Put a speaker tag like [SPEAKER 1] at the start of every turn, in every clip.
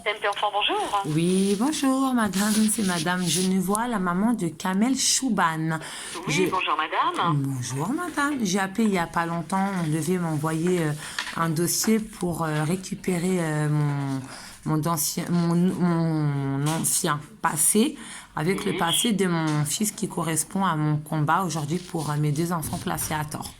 [SPEAKER 1] CMP Enfant, bonjour.
[SPEAKER 2] Oui, bonjour madame, c'est madame Genevois, la maman de Kamel Chouban.
[SPEAKER 1] Oui, bonjour madame.
[SPEAKER 2] Bonjour madame, j'ai appelé il n'y a pas longtemps, on devait m'envoyer un dossier pour récupérer mon ancien passé, avec le passé de mon fils qui correspond à mon combat aujourd'hui pour mes deux enfants placés à tort.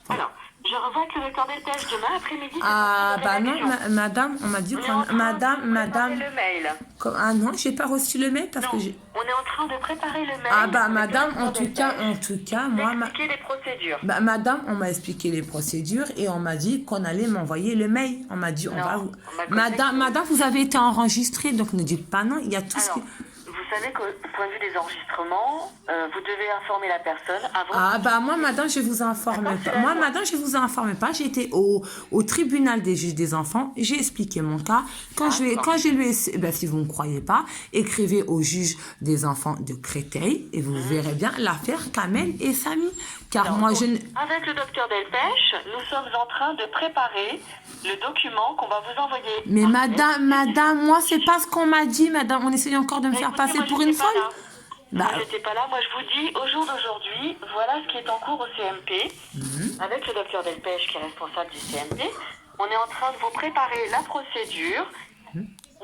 [SPEAKER 1] Alors, je revois que le docteur Delpech demain après-midi.
[SPEAKER 2] Ah bah non, madame, on m'a dit qu'on... Madame,
[SPEAKER 1] le mail.
[SPEAKER 2] Ah non, j'ai pas reçu le mail parce
[SPEAKER 1] Non,
[SPEAKER 2] que j'ai...
[SPEAKER 1] on est en train de préparer le mail.
[SPEAKER 2] Ah bah madame, en tout cas, moi...
[SPEAKER 1] Expliquer les procédures.
[SPEAKER 2] Bah, madame, on m'a expliqué les procédures et on m'a dit qu'on allait m'envoyer le mail. On m'a dit, on va vous... Madame, vous avez été enregistrée, donc ne dites pas non, il y a tout ce qui...
[SPEAKER 1] Vous savez qu'au point de vue des enregistrements, vous devez informer la personne avant...
[SPEAKER 2] Ah bah moi, madame, je vous informe pas. Moi, madame, je vous informe pas. J'ai été au tribunal des juges des enfants. J'ai expliqué mon cas. Quand je lui ai... Ben, si vous ne me croyez pas, écrivez au juge des enfants de Créteil et vous verrez bien l'affaire Kamel et Samy. Car
[SPEAKER 1] Alors,
[SPEAKER 2] moi, je...
[SPEAKER 1] Avec le docteur Delpech, nous sommes en train de préparer le document qu'on va vous envoyer.
[SPEAKER 2] Mais madame, moi, c'est pas ce qu'on m'a dit, madame. On essaye encore de me faire passer pour une folle.
[SPEAKER 1] Moi, j'étais pas là. Moi, je vous dis, au jour d'aujourd'hui, voilà ce qui est en cours au CMP. Avec le docteur Delpech, qui est responsable du CMP, on est en train de vous préparer la procédure.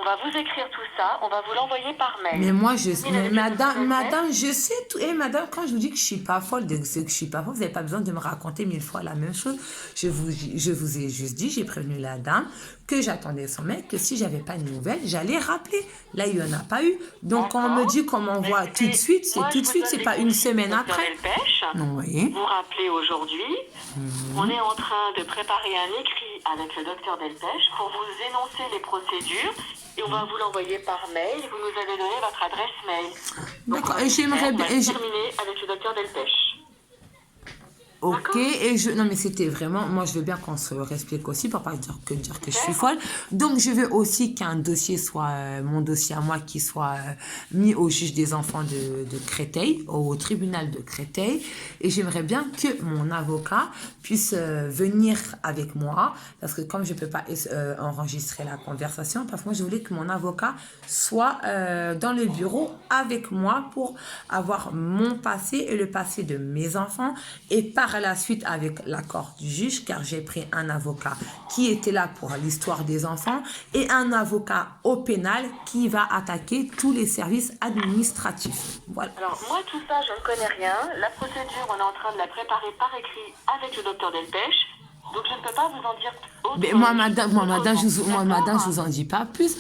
[SPEAKER 1] On va vous écrire tout ça, on va vous l'envoyer par mail.
[SPEAKER 2] Mais moi, madame, je sais tout. Et madame, quand je vous dis que je suis pas folle, que je suis pas folle, vous n'avez pas besoin de me raconter 1000 fois la même chose. Je vous ai juste dit, j'ai prévenu la dame que j'attendais son mail, que si j'avais pas de nouvelles, j'allais rappeler. Là, il n'y en a pas eu. Donc, quand on me dit qu'on m'envoie tout de suite, c'est tout de suite, c'est pas une semaine après.
[SPEAKER 1] Non,
[SPEAKER 2] oui.
[SPEAKER 1] Vous rappelez aujourd'hui, on est en train de préparer un écrit avec le docteur Delpech pour vous énoncer les procédures et on va vous l'envoyer par mail. Vous nous avez donné votre adresse mail.
[SPEAKER 2] D'accord, et j'aimerais bien...
[SPEAKER 1] terminer avec le docteur Delpech.
[SPEAKER 2] Ok, non mais c'était vraiment, moi je veux bien qu'on se respecte aussi pour pas dire que je suis folle. Donc je veux aussi qu'un dossier soit, mon dossier à moi, qui soit mis au juge des enfants de Créteil, au tribunal de Créteil. Et j'aimerais bien que mon avocat puisse venir avec moi, parce que comme je peux pas enregistrer la conversation, parce que moi je voulais que mon avocat soit dans le bureau avec moi pour avoir mon passé et le passé de mes enfants, et par la suite avec l'accord du juge, car j'ai pris un avocat qui était là pour l'histoire des enfants et un avocat au pénal qui va attaquer tous les services administratifs. Voilà.
[SPEAKER 1] Alors moi tout ça je ne connais rien. La procédure on est en train de la préparer par écrit avec le docteur Delpech. Donc je ne peux pas vous en dire autre.
[SPEAKER 2] Mais moi, madame, je vous en dis pas plus.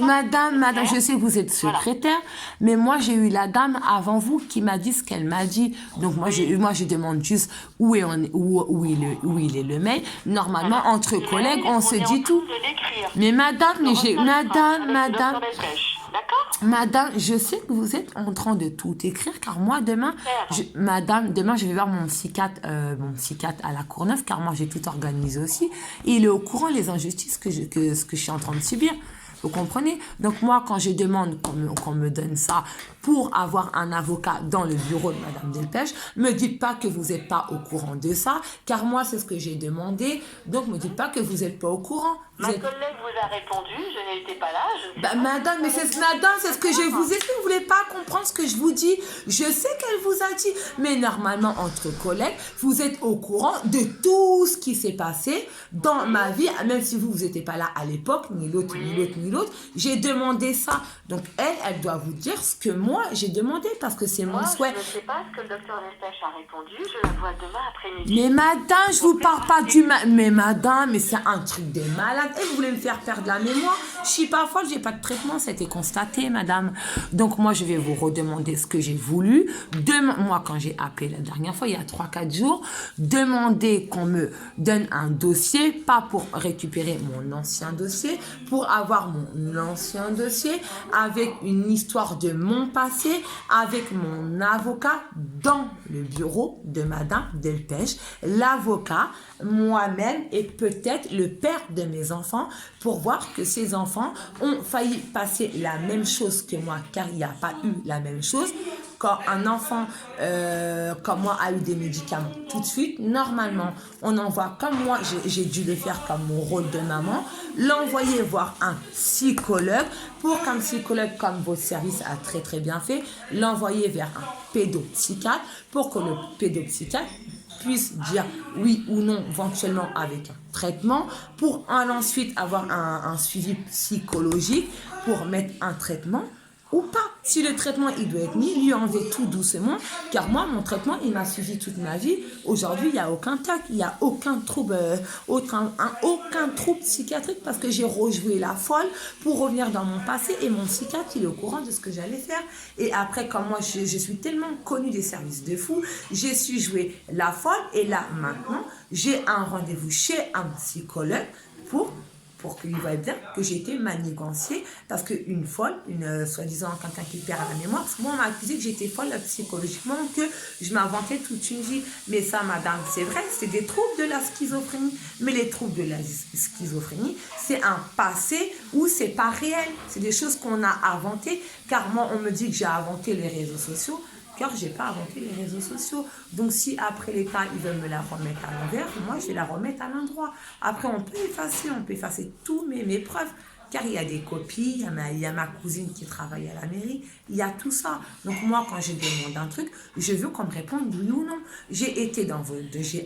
[SPEAKER 2] Madame, je sais que vous êtes secrétaire, mais moi, j'ai eu la dame avant vous qui m'a dit ce qu'elle m'a dit. Donc moi, je demande juste où il est le mail. Normalement, entre collègues, on se dit tout. Mais madame, madame, je sais que vous êtes en train de tout écrire, car moi, demain, demain, je vais voir mon psychiatre à la Courneuve, car moi, j'ai tout organisé aussi. Et il est au courant les injustices que je suis en train de subir. Vous comprenez? Donc moi, quand je demande qu'on me donne ça pour avoir un avocat dans le bureau de Madame Delpech, me dites pas que vous n'êtes pas au courant de ça, car moi, c'est ce que j'ai demandé. Donc, me dites pas que vous n'êtes pas au courant.
[SPEAKER 1] Ma collègue vous a répondu, je n'étais pas là.
[SPEAKER 2] Madame, mais c'est ce que je vous ai dit. Vous voulez pas comprendre ce que je vous dis. Je sais qu'elle vous a dit. Mais normalement, entre collègues, vous êtes au courant de tout ce qui s'est passé dans ma vie, même si vous n'étiez pas là à l'époque, ni l'autre, ni l'autre, ni l'autre. J'ai demandé ça. Donc, elle doit vous dire ce que moi, j'ai demandé, parce que c'est mon souhait.
[SPEAKER 1] Je ne sais pas ce que le docteur Delpech a répondu. Je la vois demain après-midi.
[SPEAKER 2] Mais madame, je vous parle pas du... Mais madame, mais c'est un truc de malade. Et vous voulez me faire perdre la mémoire? Je suis pas folle, j'ai pas de traitement, c'était constaté, madame. Donc moi, je vais vous redemander ce que j'ai voulu. Moi, quand j'ai appelé la dernière fois, il y a 3-4 jours, demander qu'on me donne un dossier, pas pour récupérer mon ancien dossier, pour avoir mon ancien dossier, avec une histoire de mon passé, avec mon avocat dans le bureau de Madame Delpech, l'avocat, moi-même et peut-être le père de mes enfants, pour voir que ces enfants ont failli passer la même chose que moi, car il n'y a pas eu la même chose. quand un enfant comme moi a eu des médicaments, tout de suite, normalement, on envoie, comme moi, j'ai dû le faire comme mon rôle de maman, l'envoyer voir un psychologue pour qu'un psychologue, comme votre service a très très bien fait, l'envoyer vers un pédopsychiatre pour que le pédopsychiatre puisse dire oui ou non, éventuellement avec un traitement, pour ensuite avoir un suivi psychologique pour mettre un traitement ou pas. Si le traitement il doit être mis, lui enlever tout doucement, car moi mon traitement il m'a suivi toute ma vie. Aujourd'hui il n'y a aucun tac, il n'y a aucun trouble, aucun trouble psychiatrique parce que j'ai rejoué la folle pour revenir dans mon passé et mon psychiatre il est au courant de ce que j'allais faire. Et après comme moi je suis tellement connue des services de fou, j'ai su jouer la folle et là maintenant j'ai un rendez-vous chez un psychologue pour qu'il voie bien que j'ai été maniganciée, parce qu'une folle, soi-disant quelqu'un qui perd la mémoire, parce que moi on m'a accusé que j'étais folle psychologiquement, que je m'inventais toute une vie. Mais ça, madame, c'est vrai, c'est des troubles de la schizophrénie. Mais les troubles de la schizophrénie, c'est un passé où c'est pas réel. C'est des choses qu'on a inventées, car moi on me dit que j'ai inventé les réseaux sociaux, car je n'ai pas inventé les réseaux sociaux. Donc si après les cas, ils veulent me la remettre à l'envers, moi je vais la remettre à l'endroit. Après on peut effacer tous mes preuves. Car il y a des copies, il y a ma cousine qui travaille à la mairie, il y a tout ça. Donc moi, quand je demande un truc, je veux qu'on me réponde oui ou non. J'ai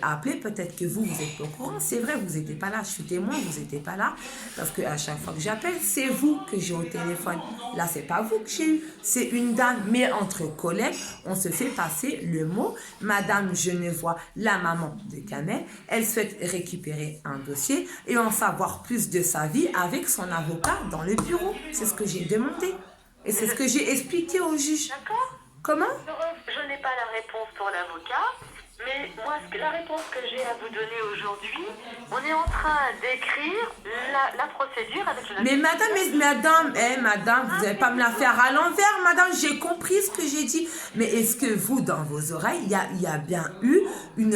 [SPEAKER 2] appelé, peut-être que vous êtes au courant. C'est vrai, vous n'étiez pas là, je suis témoin, vous n'étiez pas là. Parce qu'à chaque fois que j'appelle, c'est vous que j'ai au téléphone. Là, c'est pas vous que j'ai eu, c'est une dame. Mais entre collègues, on se fait passer le mot. Madame Genevois, la maman de Kamel, elle souhaite récupérer un dossier et en savoir plus de sa vie avec son avocat dans le bureau. C'est ce que j'ai demandé. Et c'est ce que j'ai expliqué au juge.
[SPEAKER 1] D'accord.
[SPEAKER 2] Comment?
[SPEAKER 1] Je n'ai pas la réponse pour l'avocat, mais moi, la réponse que j'ai à vous donner aujourd'hui, on est en train d'écrire la procédure avec le...
[SPEAKER 2] Mais madame, vous n'allez pas me la faire à l'envers, madame, j'ai compris ce que j'ai dit. Mais est-ce que vous, dans vos oreilles, il y a bien eu une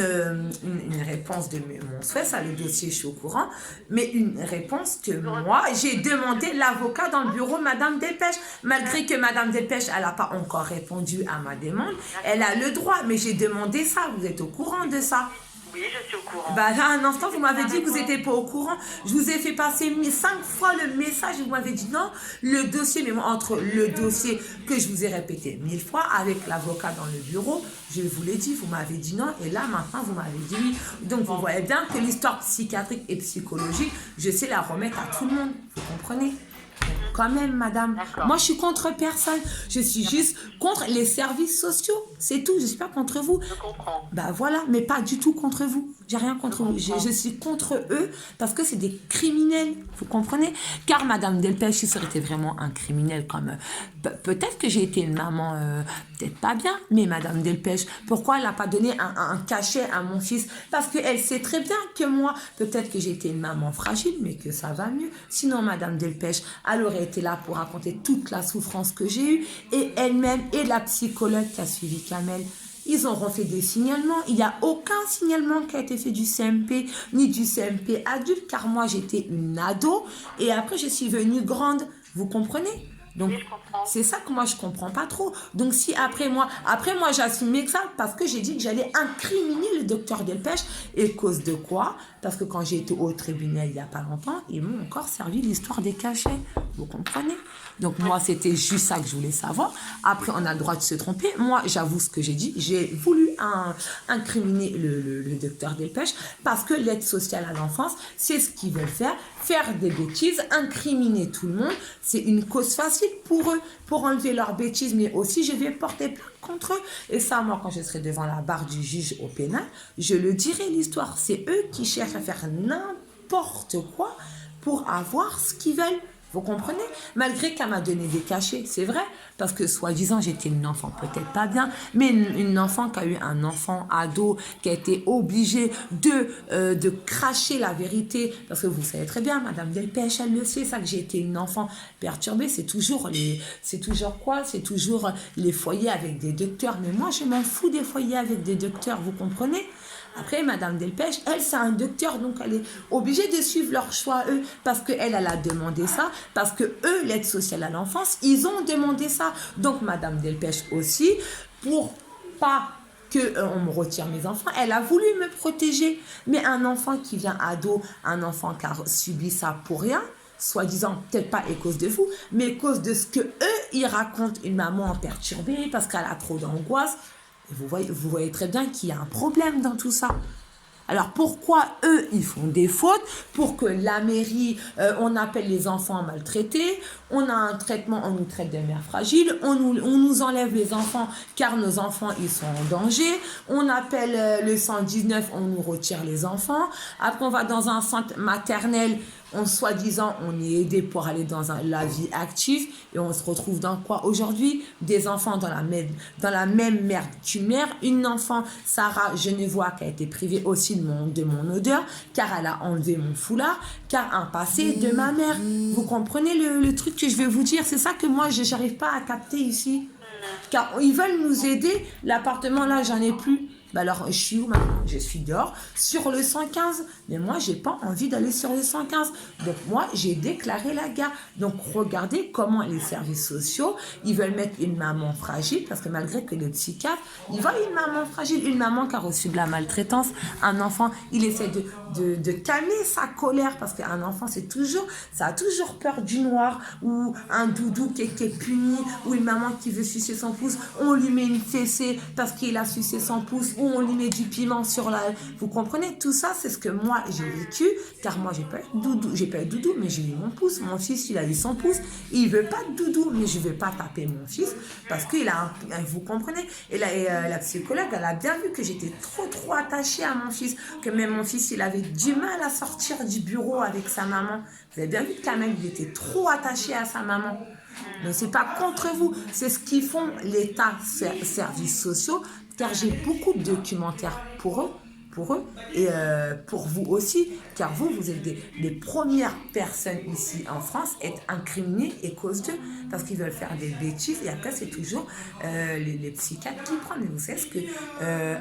[SPEAKER 2] réponse de mon souhait, ça, le dossier, je suis au courant, mais une réponse que moi, j'ai demandé l'avocat dans le bureau, madame Delpech, malgré que madame Delpech, elle n'a pas encore répondu à ma demande, elle a le droit, mais j'ai demandé ça, vous êtes au courant de ça?
[SPEAKER 1] Oui, je suis au courant.
[SPEAKER 2] Bah là, un instant, vous m'avez dit que vous n'étiez pas au courant. Je vous ai fait passer 5 fois le message. Vous m'avez dit non, le dossier, mais moi, entre le dossier que je vous ai répété 1000 fois avec l'avocat dans le bureau, je vous l'ai dit, vous m'avez dit non. Et là, maintenant, vous m'avez dit oui. Donc, vous voyez bien que l'histoire psychiatrique et psychologique, je sais la remettre à tout le monde. Vous comprenez? Quand même, madame. Moi, je suis contre personne. Je suis juste contre les services sociaux. C'est tout. Je ne suis pas contre vous.
[SPEAKER 1] Je comprends.
[SPEAKER 2] Bah voilà, mais pas du tout contre vous. J'ai rien contre vous. Je suis contre eux parce que c'est des criminels. Vous comprenez? Car madame Delpech, si ça aurait été vraiment un criminel comme... peut-être que j'ai été une maman peut-être pas bien, mais madame Delpech, pourquoi elle n'a pas donné un cachet à mon fils? Parce qu'elle sait très bien que moi, peut-être que j'ai été une maman fragile, mais que ça va mieux. Sinon, madame Delpech, elle aurait été là pour raconter toute la souffrance que j'ai eue, et elle-même, et la psychologue qui a suivi Kamel. Ils auront fait des signalements. Il n'y a aucun signalement qui a été fait du CMP, ni du CMP adulte, car moi, j'étais une ado, et après, je suis venue grande. Vous comprenez? Donc,
[SPEAKER 1] oui, je comprends.
[SPEAKER 2] c'est ça que moi, je comprends pas trop. Donc, si après moi j'assume ça parce que j'ai dit que j'allais incriminer le docteur Delpech. Et cause de quoi? Parce que quand j'ai été au tribunal il n'y a pas longtemps, ils m'ont encore servi l'histoire des cachets. Vous comprenez? Donc, moi, c'était juste ça que je voulais savoir. Après, on a le droit de se tromper. Moi, j'avoue ce que j'ai dit. J'ai voulu incriminer le docteur Delpech parce que l'aide sociale à l'enfance, c'est ce qu'ils veulent faire. Faire des bêtises, incriminer tout le monde, c'est une cause facile pour eux, pour enlever leurs bêtises, mais aussi je vais porter plainte contre eux. Et ça, moi, quand je serai devant la barre du juge au pénal, je le dirai l'histoire. C'est eux qui cherchent à faire n'importe quoi pour avoir ce qu'ils veulent. Vous comprenez? Malgré qu'elle m'a donné des cachets, c'est vrai, parce que soi-disant j'étais une enfant peut-être pas bien, mais une enfant qui a eu un enfant ado, qui a été obligée de cracher la vérité, parce que vous savez très bien, madame Delpech, elle le sait, ça, que j'ai été une enfant perturbée, c'est toujours les foyers avec des docteurs, mais moi je m'en fous des foyers avec des docteurs, vous comprenez? Après, Madame Delpech, elle, c'est un docteur, donc elle est obligée de suivre leur choix, eux, parce qu'elle, elle a demandé ça, parce que eux, l'aide sociale à l'enfance, ils ont demandé ça. Donc, Madame Delpech aussi, pour pas qu'on me retire mes enfants, elle a voulu me protéger. Mais un enfant qui vient ado, un enfant qui a subi ça pour rien, soi-disant, peut-être pas à cause de vous, mais à cause de ce que eux, ils racontent, une maman perturbée parce qu'elle a trop d'angoisse. Et vous voyez très bien qu'il y a un problème dans tout ça. Alors pourquoi eux, ils font des fautes pour que la mairie, on appelle les enfants maltraités, on a un traitement, on nous traite de mères fragiles, on nous enlève les enfants car nos enfants, ils sont en danger, on appelle le 119, on nous retire les enfants, après on va dans un centre maternel, soi-disant, on est aidé pour aller dans la vie active et on se retrouve dans quoi aujourd'hui? Des enfants dans la même merde qu'une mère. Une enfant, Sarah Genevois, qui a été privée aussi de mon odeur, car elle a enlevé mon foulard, car un passé de ma mère. Vous comprenez le truc que je vais vous dire? C'est ça que moi, je n'arrive pas à capter ici. Car ils veulent nous aider. L'appartement, là, j'en ai plus. Bah alors, je suis où maintenant? Je suis dehors, sur le 115. Mais moi, j'ai pas envie d'aller sur le 115. Donc, moi, j'ai déclaré la gare. Donc, regardez comment les services sociaux, ils veulent mettre une maman fragile, parce que malgré que le psychiatre, il voit une maman fragile, une maman qui a reçu de la maltraitance, un enfant, il essaie de calmer sa colère, parce qu'un enfant, ça a toujours peur du noir, ou un doudou qui est puni, ou une maman qui veut sucer son pouce, on lui met une fessée parce qu'il a sucé son pouce, ou on lui met du piment sur la... Vous comprenez? Tout ça, c'est ce que moi, j'ai vécu, car moi, j'ai pas eu de doudou, mais j'ai eu mon pouce. Mon fils, il a eu son pouce. Il veut pas de doudou, mais je vais pas taper mon fils, parce qu'il a... Vous comprenez? Et la psychologue, elle a bien vu que j'étais trop attachée à mon fils, que même mon fils, il avait du mal à sortir du bureau avec sa maman. Vous avez bien vu que Kamel, il était trop attaché à sa maman. Mais c'est pas contre vous, c'est ce qu'ils font l'État, services sociaux, car j'ai beaucoup de documentaires pour eux et pour vous aussi, car vous êtes les premières personnes ici en France à être incriminées et cause d'eux, parce qu'ils veulent faire des bêtises, et après c'est toujours les psychiatres qui prennent. Et vous savez ce que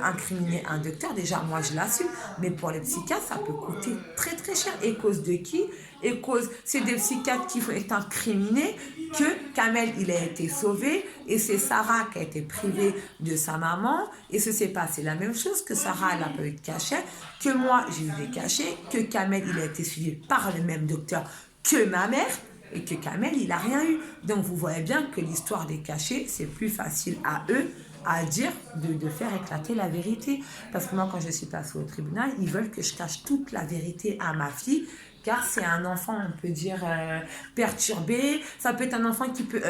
[SPEAKER 2] incriminer un docteur, déjà moi je l'assume, mais pour les psychiatres ça peut coûter très cher. Et cause de qui? Et cause, c'est des psychiatres qui vont être incriminés, que Kamel, il a été sauvé, et c'est Sarah qui a été privée de sa maman, et ce s'est passé la même chose, que Sarah, elle n'a pas eu de cachet, que moi, j'ai eu des cachets, que Kamel, il a été suivi par le même docteur que ma mère, et que Kamel, il n'a rien eu. Donc, vous voyez bien que l'histoire des cachets, c'est plus facile à eux à dire de faire éclater la vérité. Parce que moi, quand je suis passée au tribunal, ils veulent que je cache toute la vérité à ma fille, car c'est un enfant, on peut dire, perturbé. Ça peut être un enfant qui peut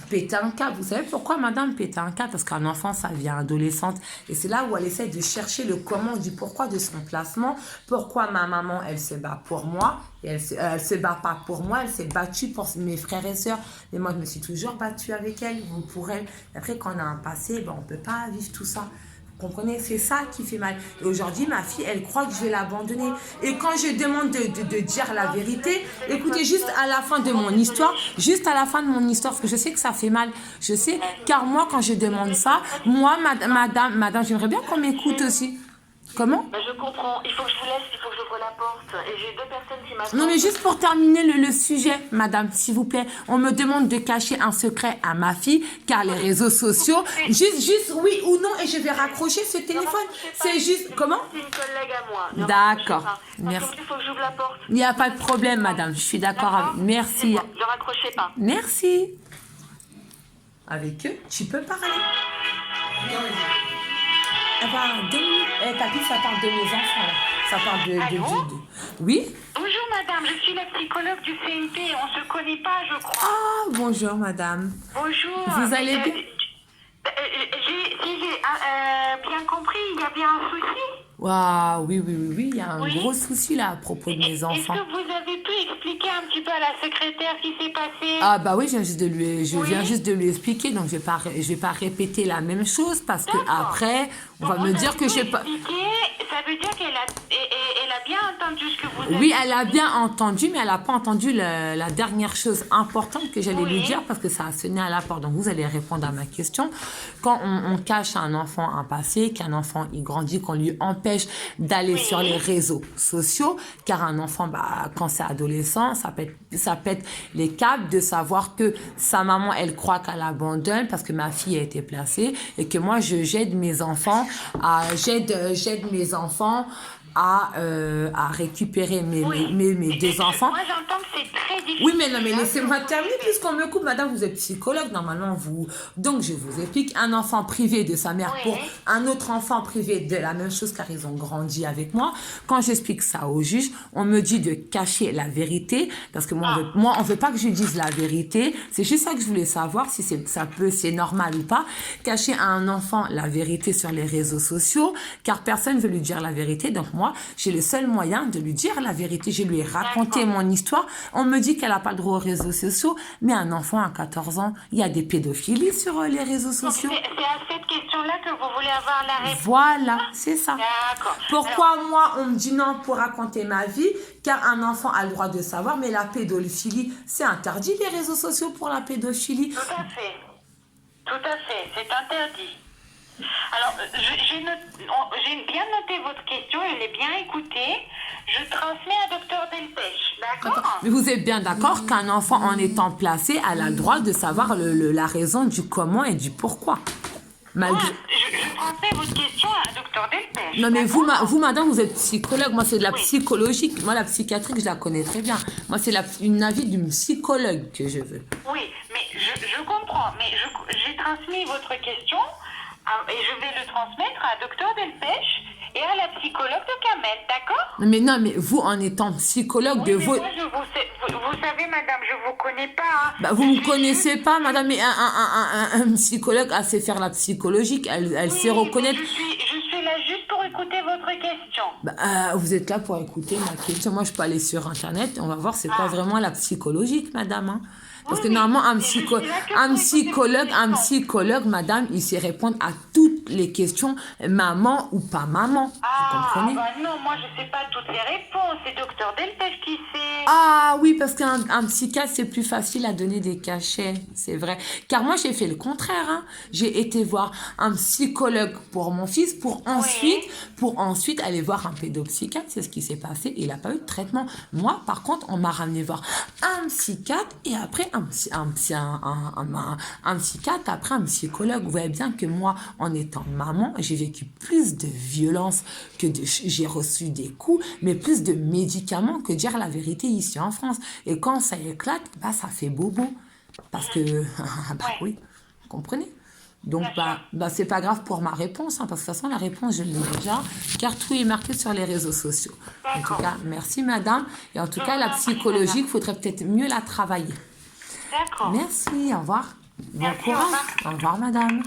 [SPEAKER 2] péter un câble. Vous savez pourquoi, madame, péter un câble? Parce qu'un enfant, ça devient adolescente. Et c'est là où elle essaie de chercher le comment, du pourquoi de son placement. Pourquoi ma maman, elle se bat pour moi. Et elle se bat pas pour moi, elle s'est battue pour mes frères et sœurs. Mais moi, je me suis toujours battue avec elle, pour elle. Et après, quand on a un passé, on ne peut pas vivre tout ça. Vous comprenez? C'est ça qui fait mal. Et aujourd'hui, ma fille, elle croit que je vais l'abandonner. Et quand je demande de dire la vérité, écoutez, juste à la fin de mon histoire, parce que je sais que ça fait mal. Je sais, car moi, quand je demande ça, moi, madame, j'aimerais bien qu'on m'écoute aussi. Comment?
[SPEAKER 1] Je comprends. Il faut que je vous laisse, il faut que j'ouvre la porte. Et j'ai deux personnes qui m'attendent.
[SPEAKER 2] Non, mais juste pour terminer le sujet, madame, s'il vous plaît, on me demande de cacher un secret à ma fille, car les réseaux sociaux, juste oui ou non, et je vais raccrocher ce téléphone. C'est juste, comment?
[SPEAKER 1] C'est une collègue à moi.
[SPEAKER 2] D'accord, merci.
[SPEAKER 1] Il faut que j'ouvre la porte.
[SPEAKER 2] Il n'y a pas de problème, madame, je suis d'accord avec. Merci.
[SPEAKER 1] Ne raccrochez pas.
[SPEAKER 2] Merci. Avec eux, tu peux parler. Papy, ça parle de mes enfants, là. Ça parle de... Oui?
[SPEAKER 1] Bonjour, madame. Je suis la psychologue du CNP. On se connaît pas, je crois.
[SPEAKER 2] Ah, bonjour, madame.
[SPEAKER 1] Bonjour.
[SPEAKER 2] Vous allez bien?
[SPEAKER 1] Si j'ai bien compris, il y a bien un souci.
[SPEAKER 2] Waouh, oui, il y a un gros souci là à propos de mes enfants.
[SPEAKER 1] Est-ce que vous avez pu expliquer un petit peu à la secrétaire ce qui s'est passé?
[SPEAKER 2] Ah bah oui, je viens juste de lui expliquer, donc je vais pas répéter la même chose, parce que après, on va me dire que j'ai pas...
[SPEAKER 1] Ça veut dire qu'elle a bien entendu ce que vous avez
[SPEAKER 2] Oui,
[SPEAKER 1] dit.
[SPEAKER 2] elle a bien entendu, mais elle n'a pas entendu la dernière chose importante que j'allais lui
[SPEAKER 1] Oui.
[SPEAKER 2] dire parce que ça a sonné à la porte. Donc, vous allez répondre à ma question. Quand on cache à un enfant un passé, qu'un enfant il grandit, qu'on lui empêche d'aller sur les réseaux sociaux, car un enfant, quand c'est adolescent, ça pète les câbles de savoir que sa maman, elle croit qu'elle abandonne parce que ma fille a été placée et que moi, j'aide mes enfants j'aide mes enfants à récupérer mes deux enfants.
[SPEAKER 1] Moi, j'entends que c'est très difficile.
[SPEAKER 2] Oui, mais non, mais laissez-moi terminer puisqu'on me coupe. Madame, vous êtes psychologue, normalement, vous... Donc, je vous explique. Un enfant privé de sa mère pour un autre enfant privé de la même chose car ils ont grandi avec moi. Quand j'explique ça au juge, on me dit de cacher la vérité parce que moi, on veut pas que je dise la vérité. C'est juste ça que je voulais savoir, si c'est normal ou pas. Cacher à un enfant la vérité sur les réseaux sociaux car personne ne veut lui dire la vérité. Donc, moi, j'ai le seul moyen de lui dire la vérité. Je lui ai raconté mon histoire. On me dit qu'elle n'a pas le droit aux réseaux sociaux, mais un enfant à 14 ans, il y a des pédophilies sur les réseaux sociaux.
[SPEAKER 1] Donc, c'est à cette question-là que vous voulez avoir la réponse.
[SPEAKER 2] Voilà, c'est ça.
[SPEAKER 1] D'accord.
[SPEAKER 2] Pourquoi moi, on me dit non pour raconter ma vie, car un enfant a le droit de savoir, mais la pédophilie, c'est interdit, les réseaux sociaux pour la pédophilie.
[SPEAKER 1] Tout à fait. Tout à fait. C'est interdit. Alors, j'ai bien noté votre question, je l'ai bien écoutée. Je transmets à Dr Delpech, d'accord?
[SPEAKER 2] Mais vous êtes bien d'accord qu'un enfant, en étant placé, a le droit de savoir la raison du comment et du pourquoi. Malgré...
[SPEAKER 1] Je transmets votre question à Dr Delpech.
[SPEAKER 2] Non, mais vous, madame, vous êtes psychologue. Moi, c'est de la psychologique. Moi, la psychiatrie, je la connais très bien. Moi, c'est une avis d'une psychologue que je veux.
[SPEAKER 1] Oui, mais je comprends. Mais j'ai transmis votre question et je vais le transmettre à Dr Delpech et à la psychologue de Kamel, d'accord?
[SPEAKER 2] Non, mais vous, en étant psychologue
[SPEAKER 1] Oui,
[SPEAKER 2] de
[SPEAKER 1] mais
[SPEAKER 2] vous...
[SPEAKER 1] moi, vous savez, madame, je vous connais pas. Hein.
[SPEAKER 2] Vous ne me connaissez pas, madame, mais un psychologue, elle sait faire la psychologique, elle sait reconnaître...
[SPEAKER 1] Je suis là juste pour écouter votre question.
[SPEAKER 2] Vous êtes là pour écouter ma question. Moi, je peux aller sur Internet, on va voir c'est quoi vraiment la psychologique, madame. Hein. Parce que normalement, un psychologue, madame, il sait répondre à toutes les questions, maman ou pas maman. Vous comprenez?
[SPEAKER 1] Non, moi je sais pas toutes les réponses, c'est docteur Delpech qui sait.
[SPEAKER 2] Ah oui, parce qu'un psychiatre, c'est plus facile à donner des cachets, c'est vrai. Car moi, j'ai fait le contraire. Hein. J'ai été voir un psychologue pour mon fils, pour ensuite aller voir un pédopsychiatre. C'est ce qui s'est passé. Il n'a pas eu de traitement. Moi, par contre, on m'a ramené voir un psychiatre et après un psychiatre, après un psychologue. Vous voyez bien que moi, en étant maman, j'ai vécu plus de violence j'ai reçu des coups, mais plus de médicaments que dire la vérité ici en France. Et quand ça éclate, ça fait bobo. Parce que, oui, vous comprenez? Donc, c'est pas grave pour ma réponse, hein, parce que de toute façon, la réponse, je l'ai déjà, car tout est marqué sur les réseaux sociaux. En tout cas, merci madame. Et en tout cas, la psychologie, il faudrait peut-être mieux la travailler.
[SPEAKER 1] D'accord.
[SPEAKER 2] Merci, au revoir. Bon
[SPEAKER 1] Merci,
[SPEAKER 2] courage. Au revoir madame.